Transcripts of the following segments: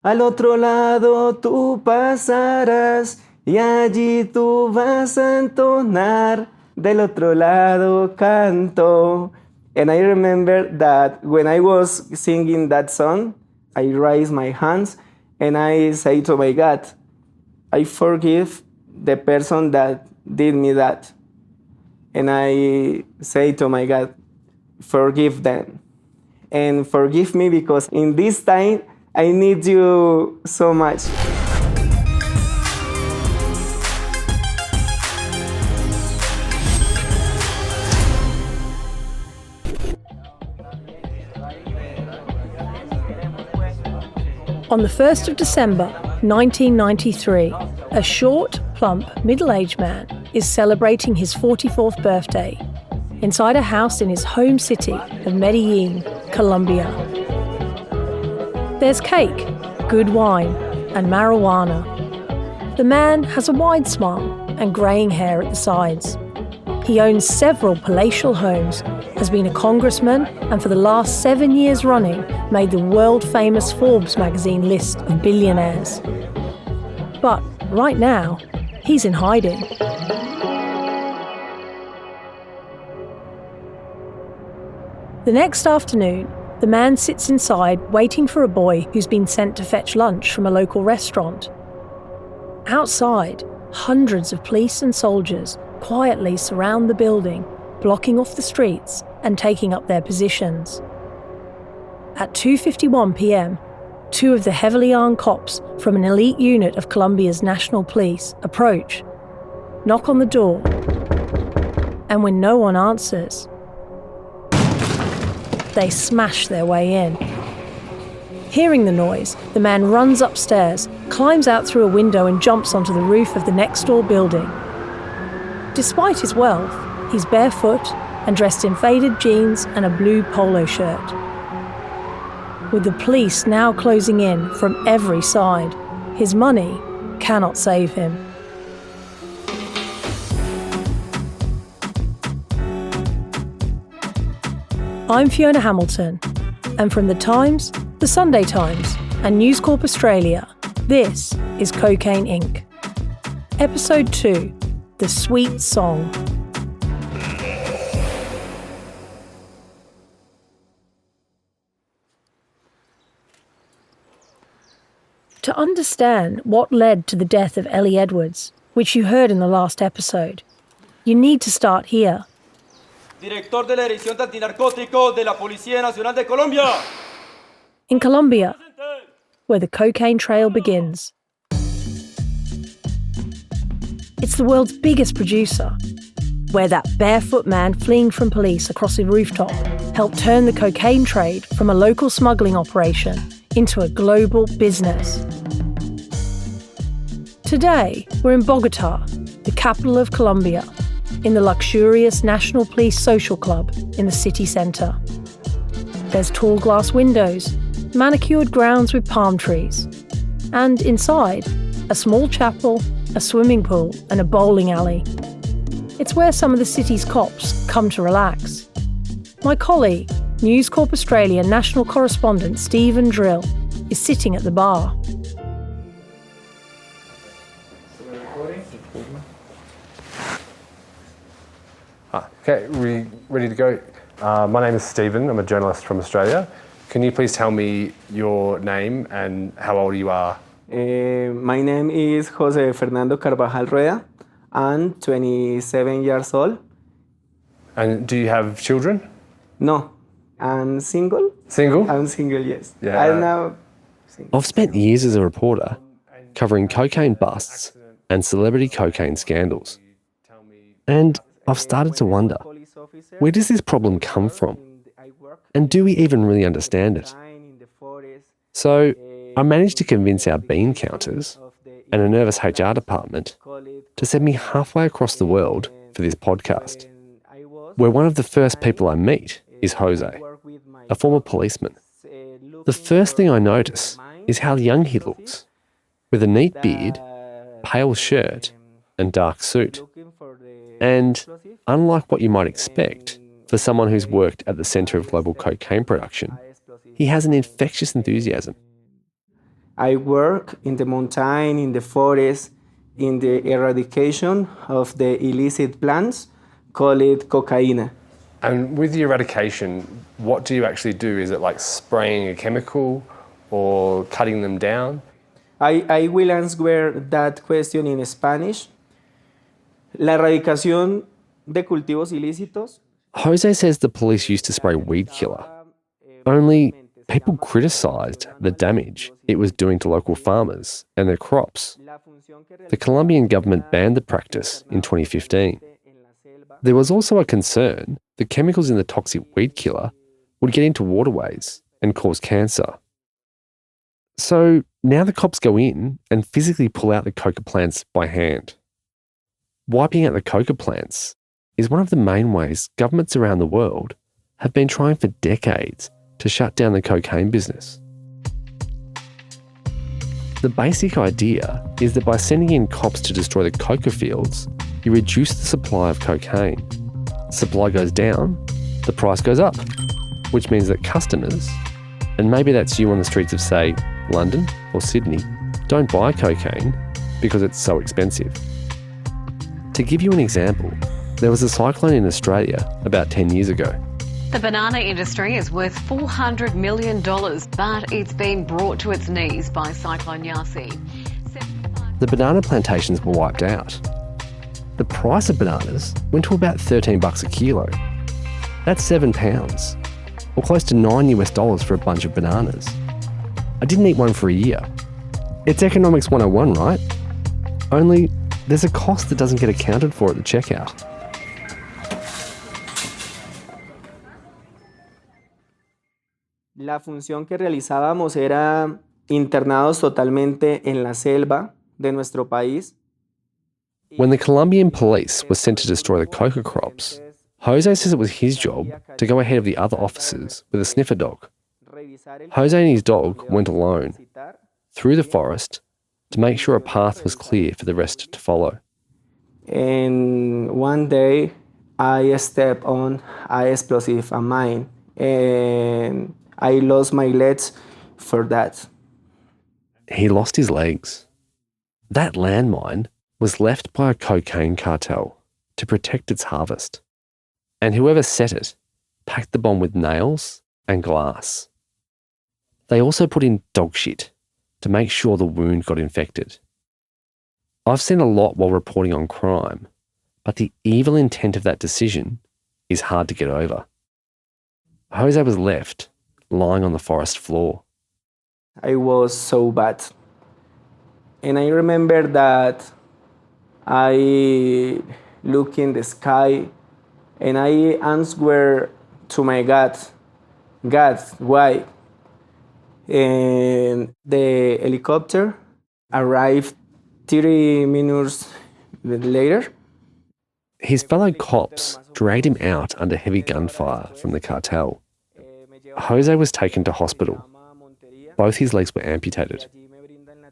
Al otro lado tú pasarás y allí tú vas a entonar. Del otro lado canto. And I remember that when I was singing that song, I raised my hands and I say to my God, I forgive the person that did me that. And I say to my God, forgive them. And forgive me because in this time, I need you so much. On the 1st of December 1993, a short, plump, middle-aged man is celebrating his 44th birthday inside a house in his home city of Medellin, Colombia. There's cake, good wine, and marijuana. The man has a wide smile and greying hair at the sides. He owns several palatial homes, has been a congressman, and for the last 7 years running made the world-famous Forbes magazine list of billionaires. But right now, he's in hiding. The next afternoon, the man sits inside waiting for a boy who's been sent to fetch lunch from a local restaurant. Outside, hundreds of police and soldiers quietly surround the building, blocking off the streets and taking up their positions. At 2:51 p.m, two of the heavily armed cops from an elite unit of Colombia's national police approach, knock on the door, and when no one answers, they smash their way in. Hearing the noise, the man runs upstairs, climbs out through a window and jumps onto the roof of the next-door building. Despite his wealth, he's barefoot and dressed in faded jeans and a blue polo shirt. With the police now closing in from every side, his money cannot save him. I'm Fiona Hamilton, and from The Times, The Sunday Times, and News Corp Australia, this is Cocaine Inc. Episode 2, The Sweet Song. To understand what led to the death of Ellie Edwards, which you heard in the last episode, you need to start here. Director de la Dirección de Antinarcóticos de la Policía Nacional de Colombia. In Colombia, where the cocaine trail begins. It's the world's biggest producer, where that barefoot man fleeing from police across a rooftop helped turn the cocaine trade from a local smuggling operation into a global business. Today, we're in Bogotá, the capital of Colombia, in the luxurious National Police Social Club in the city centre. There's tall glass windows, manicured grounds with palm trees, and inside, a small chapel, a swimming pool and a bowling alley. It's where some of the city's cops come to relax. My colleague, News Corp Australia national correspondent Stephen Drill, is sitting at the bar. Okay, we ready to go? My name is Stephen. I'm a journalist from Australia. Can you please tell me your name and how old you are? My name is Jose Fernando Carvajal Rueda. I'm 27 years old. And do you have children? No, I'm single. Single? I'm single, yes. Yeah. I'm now single. I've spent years as a reporter covering cocaine busts and celebrity cocaine scandals. And I've started to wonder, where does this problem come from? And do we even really understand it? So I managed to convince our bean counters and a nervous HR department to send me halfway across the world for this podcast, where one of the first people I meet is Jose, a former policeman. The first thing I notice is how young he looks, with a neat beard, pale shirt and dark suit. And unlike what you might expect for someone who's worked at the centre of global cocaine production, he has an infectious enthusiasm. I work in the mountain, in the forest, in the eradication of the illicit plants, call it cocaine. And with the eradication, what do you actually do? Is it like spraying a chemical or cutting them down? I will answer that question in Spanish. La erradicación de cultivos ilícitos. Jose says the police used to spray weed killer. Only people criticised the damage it was doing to local farmers and their crops. The Colombian government banned the practice in 2015. There was also a concern the chemicals in the toxic weed killer would get into waterways and cause cancer. So now the cops go in and physically pull out the coca plants by hand. Wiping out the coca plants is one of the main ways governments around the world have been trying for decades to shut down the cocaine business. The basic idea is that by sending in cops to destroy the coca fields, you reduce the supply of cocaine. Supply goes down, the price goes up, which means that customers, and maybe that's you on the streets of, say, London or Sydney, don't buy cocaine because it's so expensive. To give you an example, there was a cyclone in Australia about 10 years ago. The banana industry is worth $400 million, but it's been brought to its knees by Cyclone Yasi. The banana plantations were wiped out. The price of bananas went to about $13 a kilo. That's £7, or close to $9 for a bunch of bananas. I didn't eat one for a year. It's Economics 101, right? Only there's a cost that doesn't get accounted for at the checkout. La función que realizábamos era internados totalmente en la selva de nuestro país. When the Colombian police were sent to destroy the coca crops, Jose says it was his job to go ahead of the other officers with a sniffer dog. Jose and his dog went alone through the forest to make sure a path was clear for the rest to follow. And one day I stepped on an explosive mine and I lost my legs for that. He lost his legs. That landmine was left by a cocaine cartel to protect its harvest. And whoever set it packed the bomb with nails and glass. They also put in dog shit to make sure the wound got infected. I've seen a lot while reporting on crime, but the evil intent of that decision is hard to get over. Jose was left lying on the forest floor. I was so bad. And I remember that I look in the sky and I answer to my God, God, why? And the helicopter arrived 30 minutes later. His fellow cops dragged him out under heavy gunfire from the cartel. Jose was taken to hospital. Both his legs were amputated.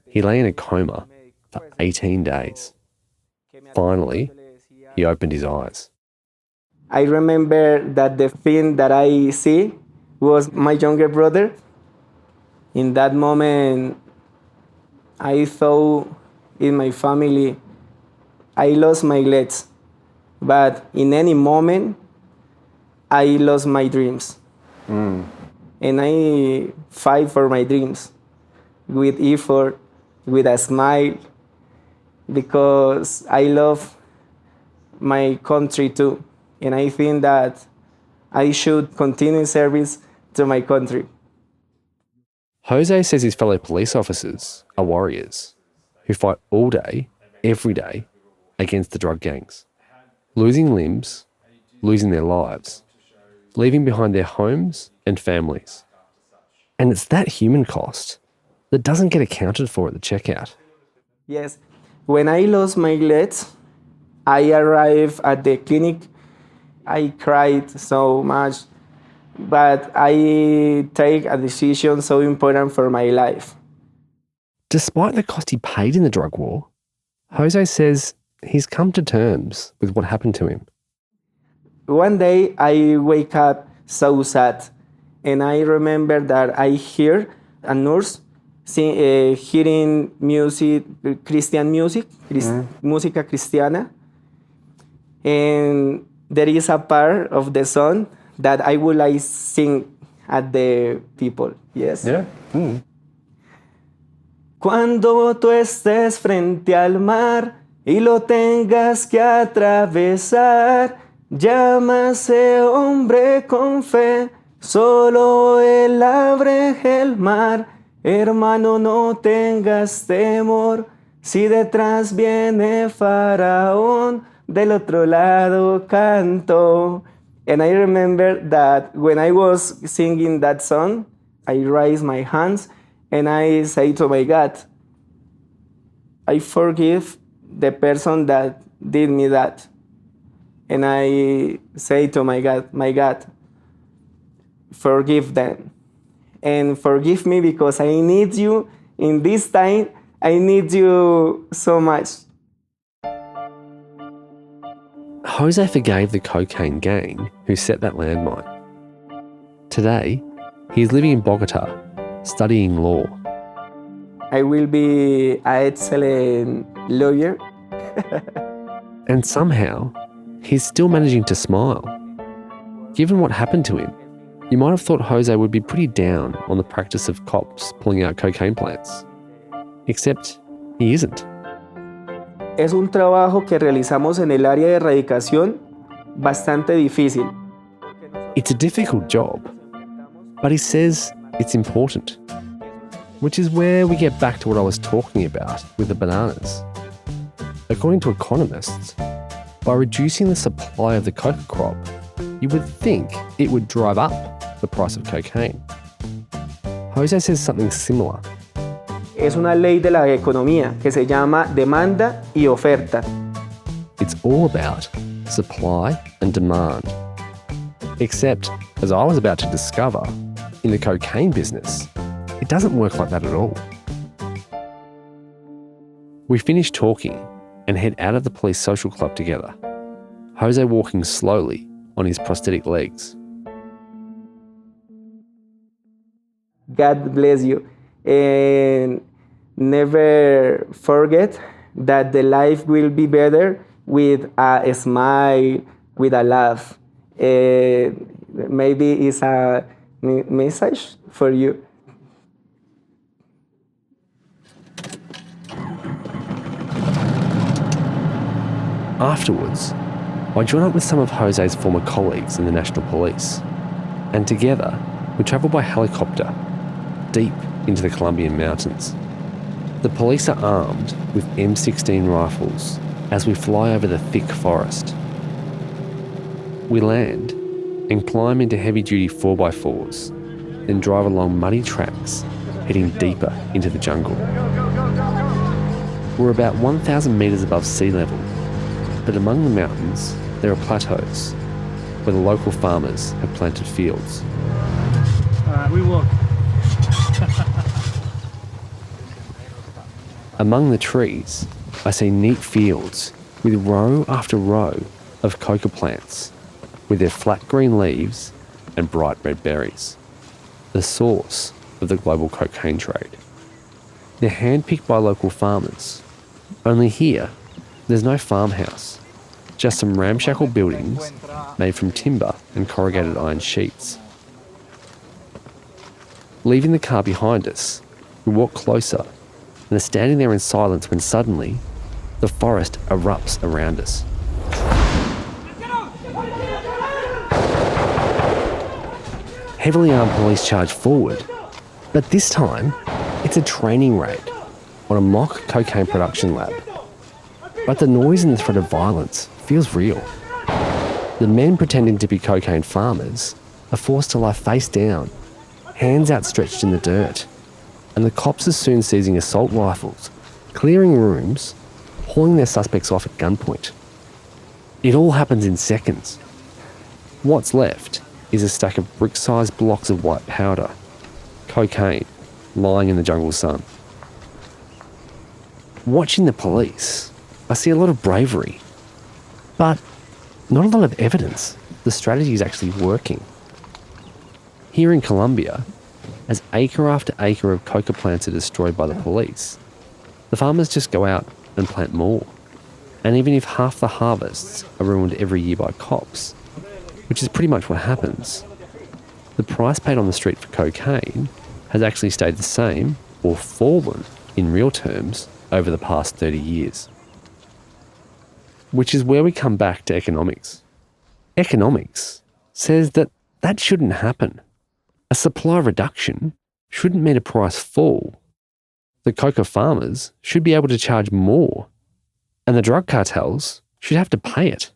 He lay in a coma for 18 days. Finally, he opened his eyes. I remember that the thing that I see was my younger brother. In that moment, I thought in my family, I lost my legs. But in any moment, I lost my dreams. And I fight for my dreams with effort, with a smile, because I love my country too. And I think that I should continue service to my country. Jose says his fellow police officers are warriors who fight all day, every day, against the drug gangs, losing limbs, losing their lives, leaving behind their homes and families. And it's that human cost that doesn't get accounted for at the checkout. Yes, when I lost my legs, I arrived at the clinic. I cried so much, but I take a decision so important for my life. Despite the cost he paid in the drug war, Jose says he's come to terms with what happened to him. One day I wake up so sad, and I remember that I hear a nurse hearing music, Christian music, música cristiana. And there is a part of the song that I would like sing at the people. Yes. Yeah. Mm. Cuando tú estés frente al mar y lo tengas que atravesar, llama a ese hombre con fe, solo él abre el mar. Hermano, no tengas temor, si detrás viene Faraón, del otro lado canto. And I remember that when I was singing that song, I raised my hands and I say to my God, I forgive the person that did me that. And I say to my God, forgive them. And forgive me because I need you in this time. I need you so much. Jose forgave the cocaine gang who set that landmine. Today, he's living in Bogota, studying law. I will be an excellent lawyer. And somehow, he's still managing to smile. Given what happened to him, you might have thought Jose would be pretty down on the practice of cops pulling out cocaine plants. Except he isn't. Es un trabajo que realizamos en el área de erradicación bastante difícil. It's a difficult job, but he says it's important. Which is where we get back to what I was talking about with the bananas. According to economists, by reducing the supply of the coca crop, you would think it would drive up the price of cocaine. Jose says something similar. Es una ley de la economía que se llama demanda y oferta. It's all about supply and demand. Except, as I was about to discover, in the cocaine business, it doesn't work like that at all. We finish talking and head out of the police social club together, Jose walking slowly on his prosthetic legs. God bless you. And never forget that the life will be better with a smile, with a laugh. Maybe it's a message for you. Afterwards, I join up with some of Jose's former colleagues in the National Police, and together we travel by helicopter deep into the Colombian mountains. The police are armed with M16 rifles as we fly over the thick forest. We land and climb into heavy-duty 4x4s, then drive along muddy tracks, heading deeper into the jungle. We're about 1,000 metres above sea level, but among the mountains there are plateaus where the local farmers have planted fields. We walk. Among the trees, I see neat fields with row after row of coca plants with their flat green leaves and bright red berries, the source of the global cocaine trade. They're handpicked by local farmers. Only here, there's no farmhouse, just some ramshackle buildings made from timber and corrugated iron sheets. Leaving the car behind us, we walk closer and are standing there in silence when suddenly the forest erupts around us. Heavily armed police charge forward, but this time it's a training raid on a mock cocaine production lab. But the noise and the threat of violence feels real. The men pretending to be cocaine farmers are forced to lie face down, hands outstretched in the dirt, and the cops are soon seizing assault rifles, clearing rooms, hauling their suspects off at gunpoint. It all happens in seconds. What's left is a stack of brick-sized blocks of white powder, cocaine, lying in the jungle sun. Watching the police, I see a lot of bravery, but not a lot of evidence the strategy is actually working. Here in Colombia, as acre after acre of coca plants are destroyed by the police, the farmers just go out and plant more. And even if half the harvests are ruined every year by cops, which is pretty much what happens, the price paid on the street for cocaine has actually stayed the same or fallen in real terms over the past 30 years. Which is where we come back to economics. Economics says that that shouldn't happen. A supply reduction shouldn't mean a price fall. The coca farmers should be able to charge more, and the drug cartels should have to pay it.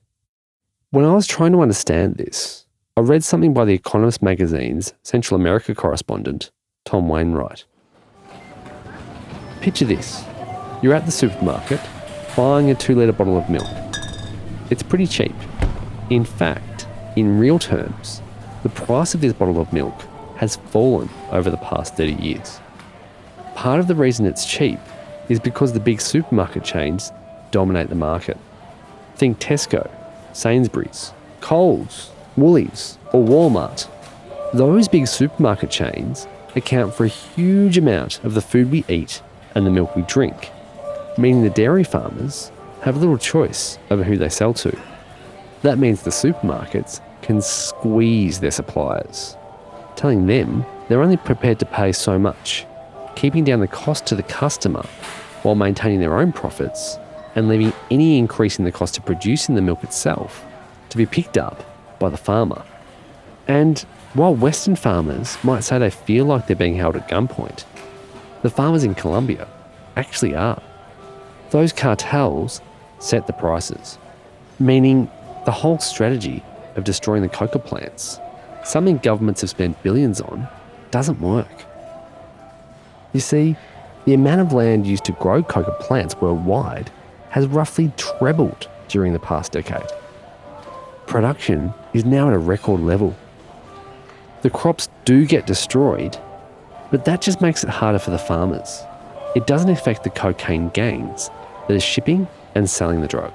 When I was trying to understand this, I read something by The Economist magazine's Central America correspondent, Tom Wainwright. Picture this. You're at the supermarket buying a 2-litre bottle of milk. It's pretty cheap. In fact, in real terms, the price of this bottle of milk has fallen over the past 30 years. Part of the reason it's cheap is because the big supermarket chains dominate the market. Think Tesco, Sainsbury's, Coles, Woolies, or Walmart. Those big supermarket chains account for a huge amount of the food we eat and the milk we drink, meaning the dairy farmers have little choice over who they sell to. That means the supermarkets can squeeze their suppliers, telling them they're only prepared to pay so much, keeping down the cost to the customer while maintaining their own profits and leaving any increase in the cost of producing the milk itself to be picked up by the farmer. And while Western farmers might say they feel like they're being held at gunpoint, the farmers in Colombia actually are. Those cartels set the prices, meaning the whole strategy of destroying the coca plants, something governments have spent billions on, doesn't work. You see, the amount of land used to grow coca plants worldwide has roughly trebled during the past decade. Production is now at a record level. The crops do get destroyed, but that just makes it harder for the farmers. It doesn't affect the cocaine gangs that are shipping and selling the drug.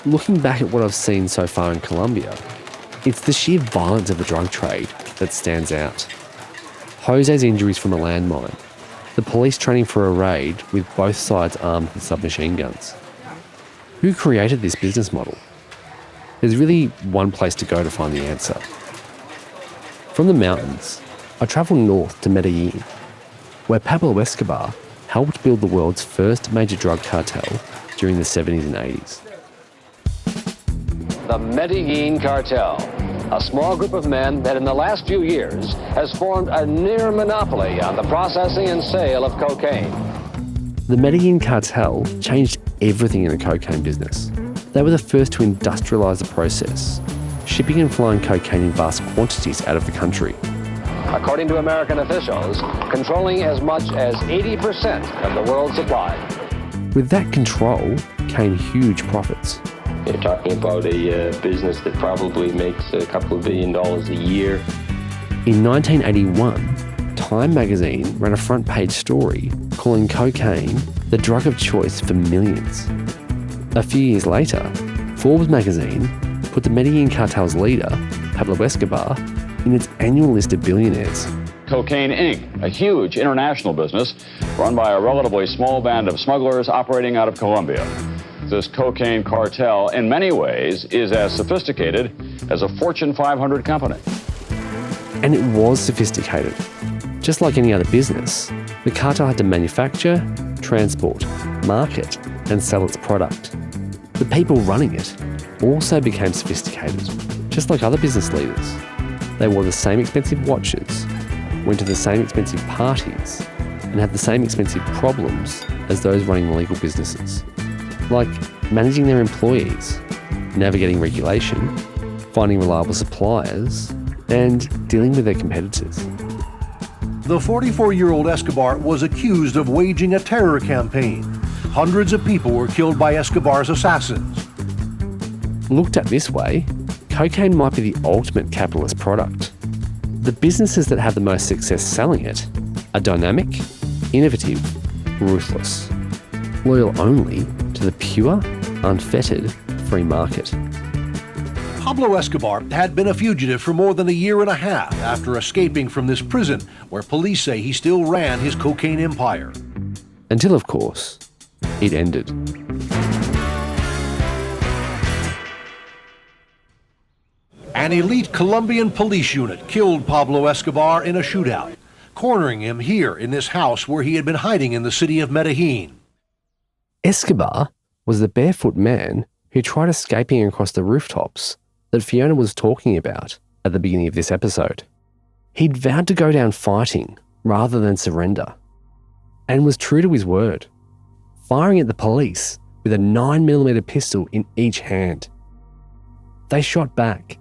Looking back at what I've seen so far in Colombia, it's the sheer violence of the drug trade that stands out. Jose's injuries from a landmine, the police training for a raid with both sides armed with submachine guns. Who created this business model? There's really one place to go to find the answer. From the mountains, I travelled north to Medellin, where Pablo Escobar helped build the world's first major drug cartel during the 70s and 80s. The Medellin Cartel, a small group of men that in the last few years has formed a near monopoly on the processing and sale of cocaine. The Medellin Cartel changed everything in the cocaine business. They were the first to industrialise the process, shipping and flying cocaine in vast quantities out of the country. According to American officials, controlling as much as 80% of the world's supply. With that control came huge profits. You're talking about a business that probably makes a couple of $1 billion a year. In 1981, Time magazine ran a front page story calling cocaine the drug of choice for millions. A few years later, Forbes magazine put the Medellin cartel's leader, Pablo Escobar, in its annual list of billionaires. Cocaine Inc., a huge international business run by a relatively small band of smugglers operating out of Colombia. This cocaine cartel, in many ways, is as sophisticated as a Fortune 500 company. And it was sophisticated. Just like any other business, the cartel had to manufacture, transport, market, and sell its product. The people running it also became sophisticated, just like other business leaders. They wore the same expensive watches, went to the same expensive parties, and had the same expensive problems as those running legal businesses, like managing their employees, navigating regulation, finding reliable suppliers, and dealing with their competitors. The 44-year-old Escobar was accused of waging a terror campaign. Hundreds of people were killed by Escobar's assassins. Looked at this way, cocaine might be the ultimate capitalist product. The businesses that have the most success selling it are dynamic, innovative, ruthless. loyal only to the pure, unfettered free market. Pablo Escobar had been a fugitive for more than a year and a half after escaping from this prison where police say he still ran his cocaine empire. Until, of course, it ended. An elite Colombian police unit killed Pablo Escobar in a shootout, cornering him here in this house where he had been hiding in the city of Medellin. Escobar was the barefoot man who tried escaping across the rooftops that Fiona was talking about at the beginning of this episode. He'd vowed to go down fighting rather than surrender, and was true to his word, firing at the police with a 9mm pistol in each hand. They shot back,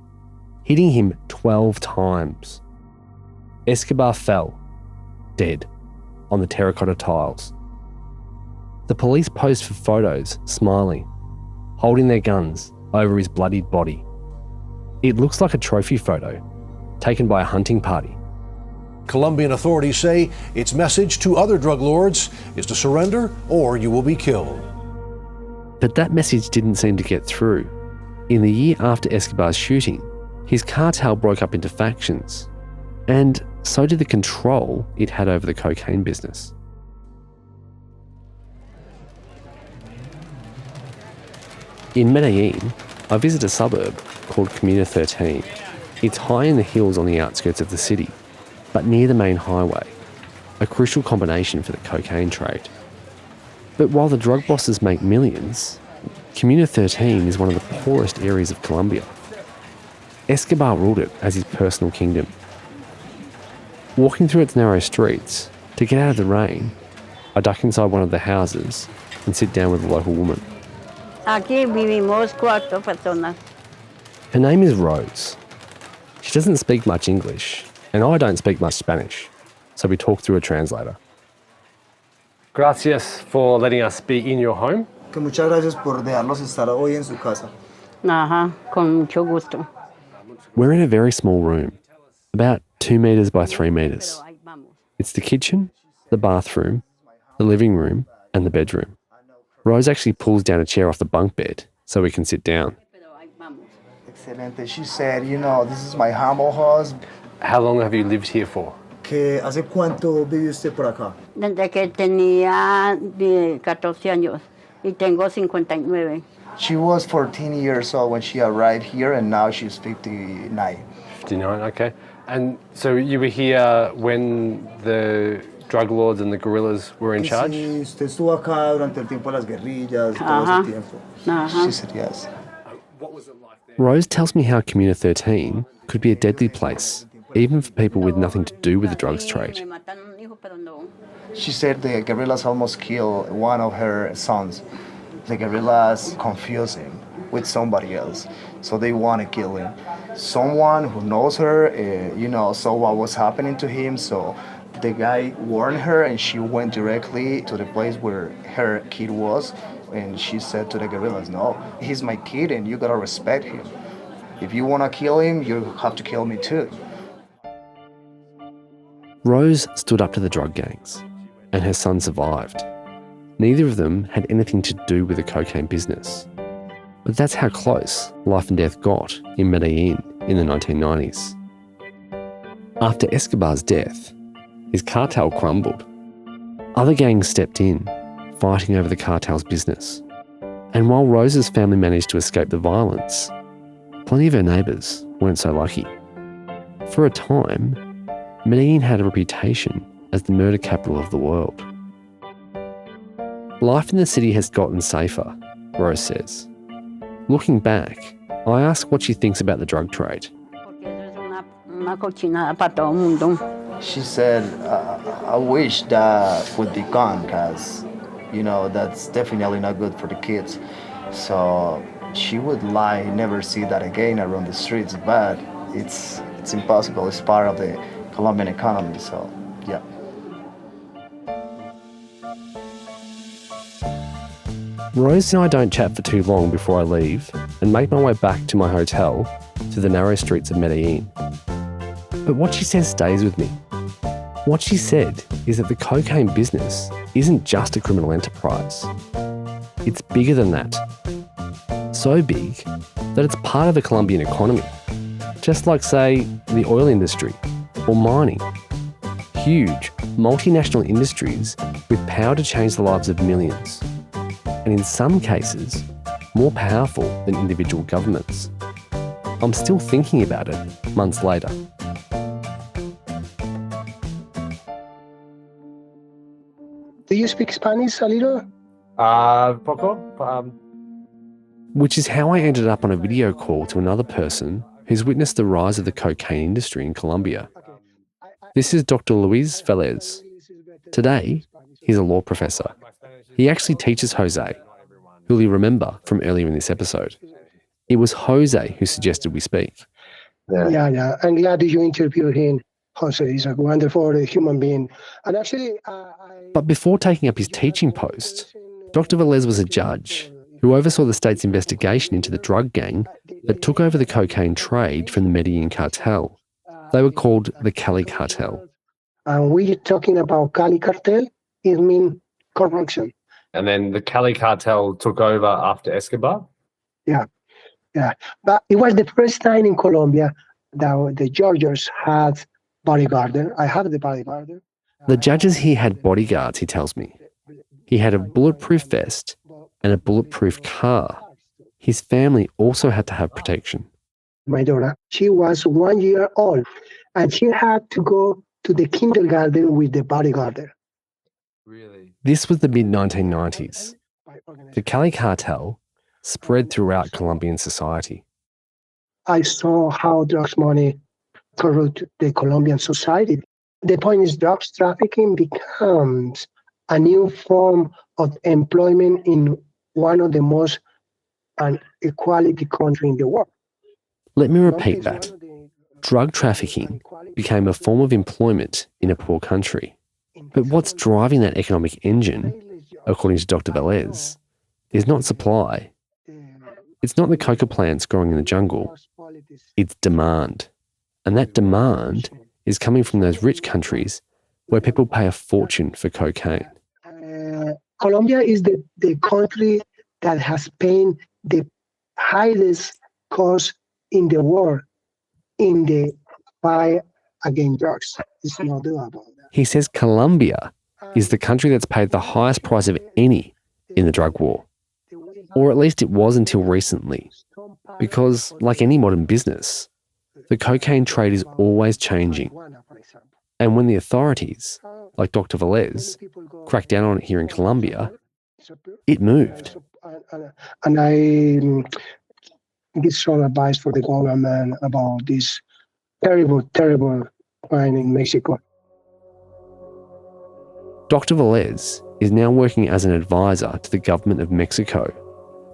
hitting him 12 times. Escobar fell, dead, on the terracotta tiles. The police posed for photos, smiling, holding their guns over his bloodied body. It looks like a trophy photo taken by a hunting party. Colombian authorities say its message to other drug lords is to surrender or you will be killed. But that message didn't seem to get through. In the year after Escobar's shooting, his cartel broke up into factions, and so did the control it had over the cocaine business. In Medellin, I visit a suburb called Comuna 13. It's high in the hills on the outskirts of the city, but near the main highway, a crucial combination for the cocaine trade. But while the drug bosses make millions, Comuna 13 is one of the poorest areas of Colombia. Escobar ruled it as his personal kingdom. Walking through its narrow streets, to get out of the rain, I duck inside one of the houses and sit down with a local woman. Aquí vivimos 4 personas. Her name is Rose. She doesn't speak much English, and I don't speak much Spanish, so we talk through a translator. Gracias for letting us be in your home. Que muchas gracias por dejarnos estar hoy en su casa. Ajá, con mucho gusto. We're in a very small room, about 2 metres by 3 metres. It's the kitchen, the bathroom, the living room, and the bedroom. Rose actually pulls down a chair off the bunk bed so we can sit down. Excelente. She said, you know, this is my humble house. How long have you lived here for? Que ¿Hace cuánto vive usted por acá? Desde que tenía 14 años y tengo 59. She was 14 years old when she arrived here, and now she's 59. 59, okay. And so you were here when the drug lords and the guerrillas were in charge? Sí, usted estuvo acá durante el tiempo de las guerrillas, todo ese tiempo. She said yes. Rose tells me how Comuna 13 could be a deadly place, even for people with nothing to do with the drugs trade. She said the guerrillas almost killed one of her sons. The guerrillas confused him with somebody else, so they want to kill him. Someone who knows her, saw what was happening to him, so the guy warned her, and she went directly to the place where her kid was, and she said to the guerrillas, no, he's my kid, and you gotta respect him. If you wanna kill him, you have to kill me too. Rose stood up to the drug gangs, and her son survived. Neither of them had anything to do with the cocaine business. But that's how close life and death got in Medellin in the 1990s. After Escobar's death, his cartel crumbled. Other gangs stepped in, fighting over the cartel's business. And while Rose's family managed to escape the violence, plenty of her neighbours weren't so lucky. For a time, Medellin had a reputation as the murder capital of the world. Life in the city has gotten safer, Rose says. Looking back, I ask what she thinks about the drug trade. She said, I wish that would be gone, because, that's definitely not good for the kids. So she would never see that again around the streets, but it's impossible. It's part of the Colombian economy, so yeah. Rose and I don't chat for too long before I leave and make my way back to my hotel through the narrow streets of Medellin. But what she says stays with me. What she said is that the cocaine business isn't just a criminal enterprise. it's bigger than that. So big that it's part of the Colombian economy. Just like, say, the oil industry or mining. Huge, multinational industries with power to change the lives of millions. And in some cases, more powerful than individual governments. I'm still thinking about it months later. Do you speak Spanish a little? Poco. Which is how I ended up on a video call to another person who's witnessed the rise of the cocaine industry in Colombia. This is Dr. Luis Velez. Today, he's a law professor. He actually teaches Jose, who you'll remember from earlier in this episode. It was Jose who suggested we speak. Yeah. I'm glad you interviewed him. Jose is a wonderful human being. And actually, But before taking up his teaching post, Dr. Velez was a judge who oversaw the state's investigation into the drug gang that took over the cocaine trade from the Medellin cartel. They were called the Cali Cartel. And we're talking about Cali Cartel, it means corruption. And then the Cali Cartel took over after Escobar? Yeah. But it was the first time in Colombia that the judges had bodyguard. I have the bodyguard. The judges here had bodyguards, he tells me. He had a bulletproof vest and a bulletproof car. His family also had to have protection. My daughter, she was 1 year old and she had to go to the kindergarten with the bodyguard. Really? This was the mid-1990s. The Cali Cartel spread throughout Colombian society. I saw how drugs money corrupt the Colombian society. The point is drugs trafficking becomes a new form of employment in one of the most unequality countries in the world. Let me repeat that. Drug trafficking became a form of employment in a poor country. But what's driving that economic engine, according to Dr. Velez, is not supply. It's not the coca plants growing in the jungle. It's demand. And that demand is coming from those rich countries where people pay a fortune for cocaine. Colombia is the country that has paid the highest cost in the world in the fight against drugs. There's no doubt about that. He says Colombia is the country that's paid the highest price of any in the drug war. Or at least it was until recently. Because, like any modern business, the cocaine trade is always changing. And when the authorities, like Dr. Velez, cracked down on it here in Colombia, it moved. And I give some advice for the government about this terrible crime in Mexico. Dr. Velez is now working as an advisor to the government of Mexico,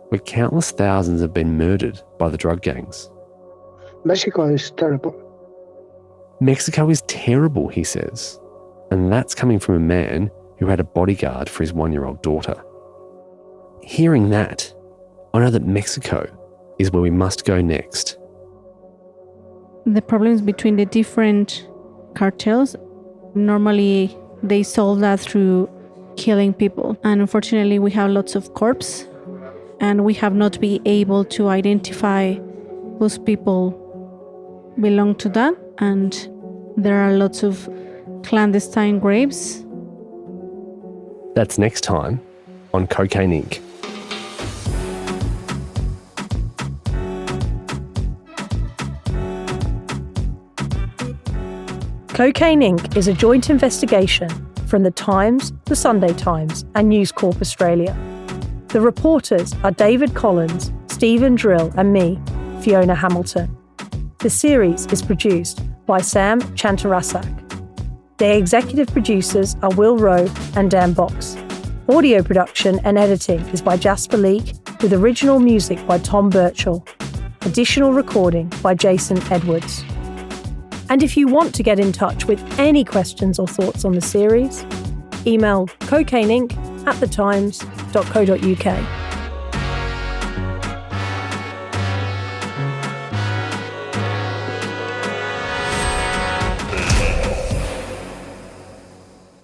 where countless thousands have been murdered by the drug gangs. Mexico is terrible. Mexico is terrible, he says. And that's coming from a man who had a bodyguard for his 1-year-old daughter. Hearing that, I know that Mexico is where we must go next. The problems between the different cartels, normally they solve that through killing people. And unfortunately, we have lots of corpses, and we have not been able to identify whose people belong to that. And there are lots of clandestine graves. That's next time on Cocaine Inc. Cocaine Inc. is a joint investigation from The Times, The Sunday Times and News Corp Australia. The reporters are David Collins, Stephen Drill and me, Fiona Hamilton. The series is produced by Sam Chantarasak. The executive producers are Will Rowe and Dan Box. Audio production and editing is by Jasper Leake, with original music by Tom Birchall. Additional recording by Jason Edwards. And if you want to get in touch with any questions or thoughts on the series, email cocaineinc@thetimes.co.uk.